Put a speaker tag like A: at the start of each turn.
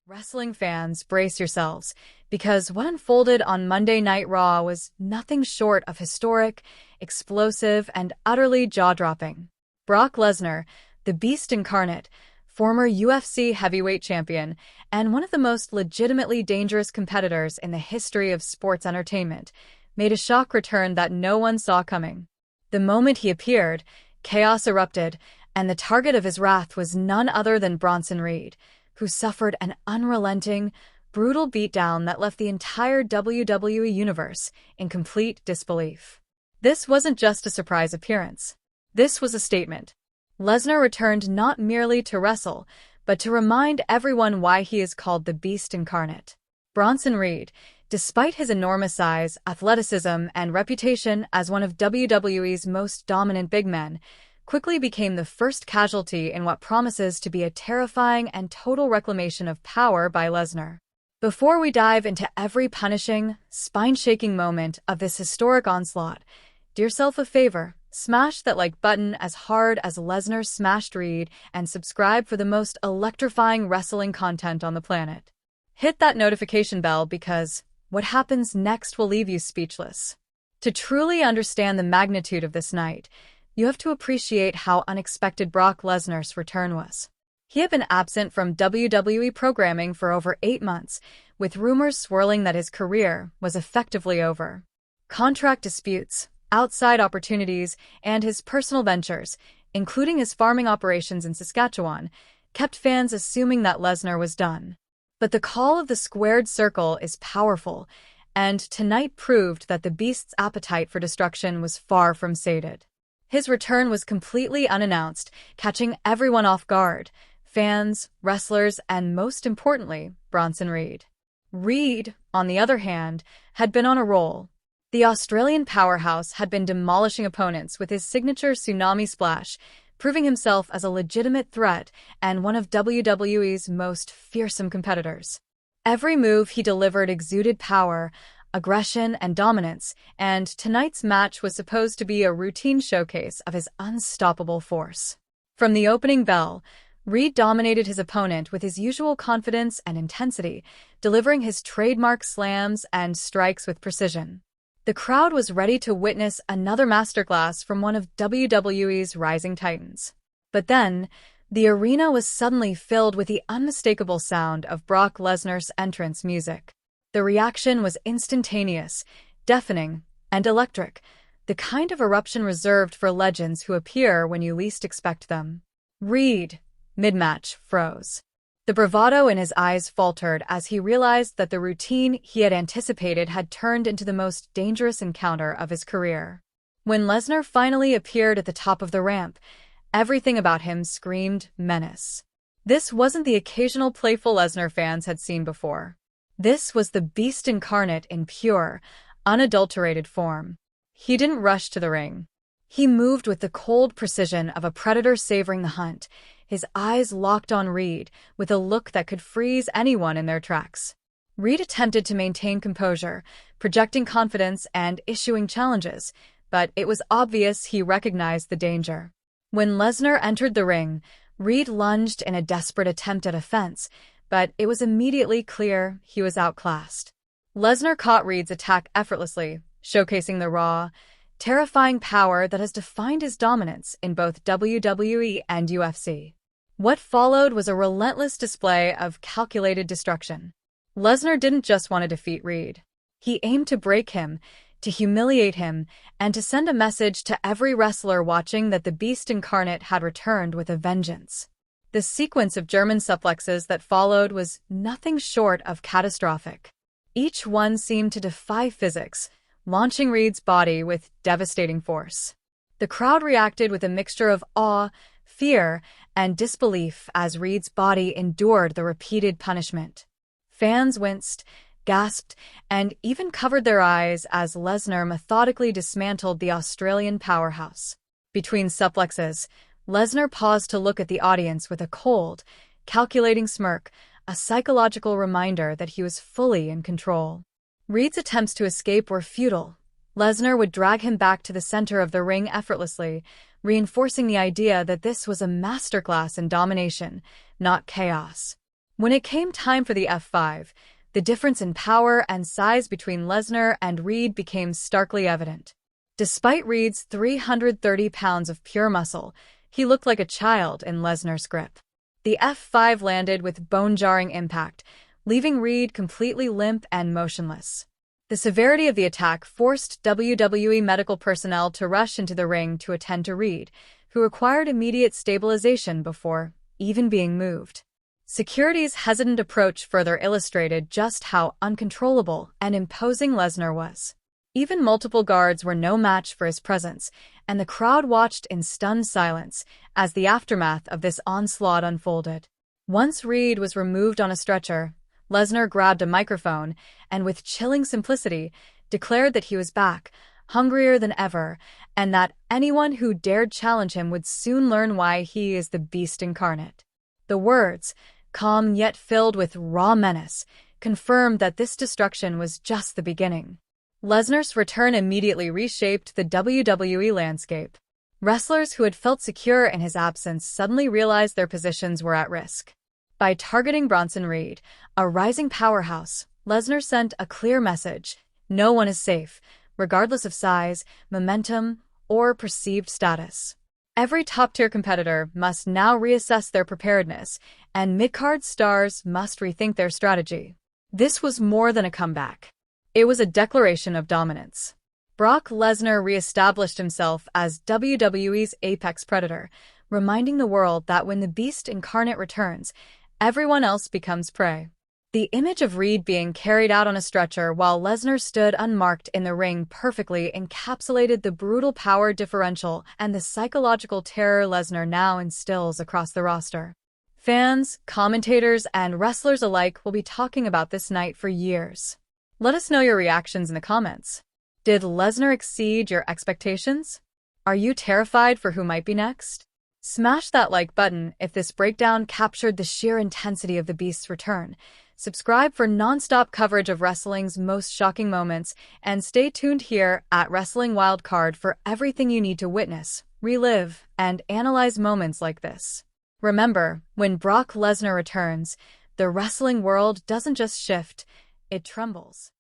A: Wrestling fans, brace yourselves, because what unfolded on Monday Night Raw was nothing short of historic, explosive, and utterly jaw-dropping. Brock Lesnar, the Beast Incarnate, former UFC heavyweight champion, and one of the most legitimately dangerous competitors in the history of sports entertainment, made a shock return that no one saw coming. The moment he appeared, chaos erupted, and the target of his wrath was none other than Bronson Reed, who suffered an unrelenting, brutal beatdown that left the entire WWE universe in complete disbelief. This wasn't just a surprise appearance. This was a statement. Lesnar returned not merely to wrestle, but to remind everyone why he is called the Beast Incarnate. Bronson Reed, despite his enormous size, athleticism, and reputation as one of WWE's most dominant big men, quickly became the first casualty in what promises to be a terrifying and total reclamation of power by Lesnar. Before we dive into every punishing, spine-shaking moment of this historic onslaught, do yourself a favor, smash that like button as hard as Lesnar smashed Reed and subscribe for the most electrifying wrestling content on the planet. Hit that notification bell because what happens next will leave you speechless. To truly understand the magnitude of this night, you have to appreciate how unexpected Brock Lesnar's return was. He had been absent from WWE programming for over 8 months, with rumors swirling that his career was effectively over. Contract disputes, outside opportunities, and his personal ventures, including his farming operations in Saskatchewan, kept fans assuming that Lesnar was done. But the call of the squared circle is powerful, and tonight proved that the Beast's appetite for destruction was far from sated. His return was completely unannounced, catching everyone off guard: fans, wrestlers, and most importantly, Bronson Reed. Reed, on the other hand, had been on a roll. The Australian powerhouse had been demolishing opponents with his signature tsunami splash, proving himself as a legitimate threat and one of WWE's most fearsome competitors. Every move he delivered exuded power, aggression, and dominance, and tonight's match was supposed to be a routine showcase of his unstoppable force. From the opening bell, Reed dominated his opponent with his usual confidence and intensity, delivering his trademark slams and strikes with precision. The crowd was ready to witness another masterclass from one of WWE's rising titans. But then, the arena was suddenly filled with the unmistakable sound of Brock Lesnar's entrance music. The reaction was instantaneous, deafening, and electric, the kind of eruption reserved for legends who appear when you least expect them. Reed, mid-match, froze. The bravado in his eyes faltered as he realized that the routine he had anticipated had turned into the most dangerous encounter of his career. When Lesnar finally appeared at the top of the ramp, everything about him screamed menace. This wasn't the occasional playful Lesnar fans had seen before. This was the Beast Incarnate in pure, unadulterated form. He didn't rush to the ring. He moved with the cold precision of a predator savoring the hunt, his eyes locked on Reed with a look that could freeze anyone in their tracks. Reed attempted to maintain composure, projecting confidence and issuing challenges, but it was obvious he recognized the danger. When Lesnar entered the ring, Reed lunged in a desperate attempt at offense, but it was immediately clear he was outclassed. Lesnar caught Reed's attack effortlessly, showcasing the raw, terrifying power that has defined his dominance in both WWE and UFC. What followed was a relentless display of calculated destruction. Lesnar didn't just want to defeat Reed. He aimed to break him, to humiliate him, and to send a message to every wrestler watching that the Beast Incarnate had returned with a vengeance. The sequence of German suplexes that followed was nothing short of catastrophic. Each one seemed to defy physics, launching Reed's body with devastating force. The crowd reacted with a mixture of awe, fear, and disbelief as Reed's body endured the repeated punishment. Fans winced, gasped, and even covered their eyes as Lesnar methodically dismantled the Australian powerhouse. Between suplexes, Lesnar paused to look at the audience with a cold, calculating smirk, a psychological reminder that he was fully in control. Reed's attempts to escape were futile. Lesnar would drag him back to the center of the ring effortlessly, reinforcing the idea that this was a masterclass in domination, not chaos. When it came time for the F5, the difference in power and size between Lesnar and Reed became starkly evident. Despite Reed's 330 pounds of pure muscle, he looked like a child in Lesnar's grip. The F5 landed with bone-jarring impact, leaving Reed completely limp and motionless. The severity of the attack forced WWE medical personnel to rush into the ring to attend to Reed, who required immediate stabilization before even being moved. Security's hesitant approach further illustrated just how uncontrollable and imposing Lesnar was. Even multiple guards were no match for his presence, and the crowd watched in stunned silence as the aftermath of this onslaught unfolded. Once Reed was removed on a stretcher, Lesnar grabbed a microphone and, with chilling simplicity, declared that he was back, hungrier than ever, and that anyone who dared challenge him would soon learn why he is the beast incarnate. The words, calm yet filled with raw menace, confirmed that this destruction was just the beginning. Lesnar's return immediately reshaped the WWE landscape. Wrestlers who had felt secure in his absence suddenly realized their positions were at risk. By targeting Bronson Reed, a rising powerhouse, Lesnar sent a clear message: no one is safe, regardless of size, momentum, or perceived status. Every top-tier competitor must now reassess their preparedness, and mid-card stars must rethink their strategy. This was more than a comeback. It was a declaration of dominance. Brock Lesnar re-established himself as WWE's apex predator, reminding the world that when the Beast incarnate returns, everyone else becomes prey. The image of Reed being carried out on a stretcher while Lesnar stood unmarked in the ring perfectly encapsulated the brutal power differential and the psychological terror Lesnar now instills across the roster. Fans, commentators, and wrestlers alike will be talking about this night for years. Let us know your reactions in the comments. Did Lesnar exceed your expectations? Are you terrified for who might be next? Smash that like button if this breakdown captured the sheer intensity of the Beast's return. Subscribe for non-stop coverage of wrestling's most shocking moments, and stay tuned here at Wrestling Wildcard for everything you need to witness, relive, and analyze moments like this. Remember, when Brock Lesnar returns, the wrestling world doesn't just shift, it trembles.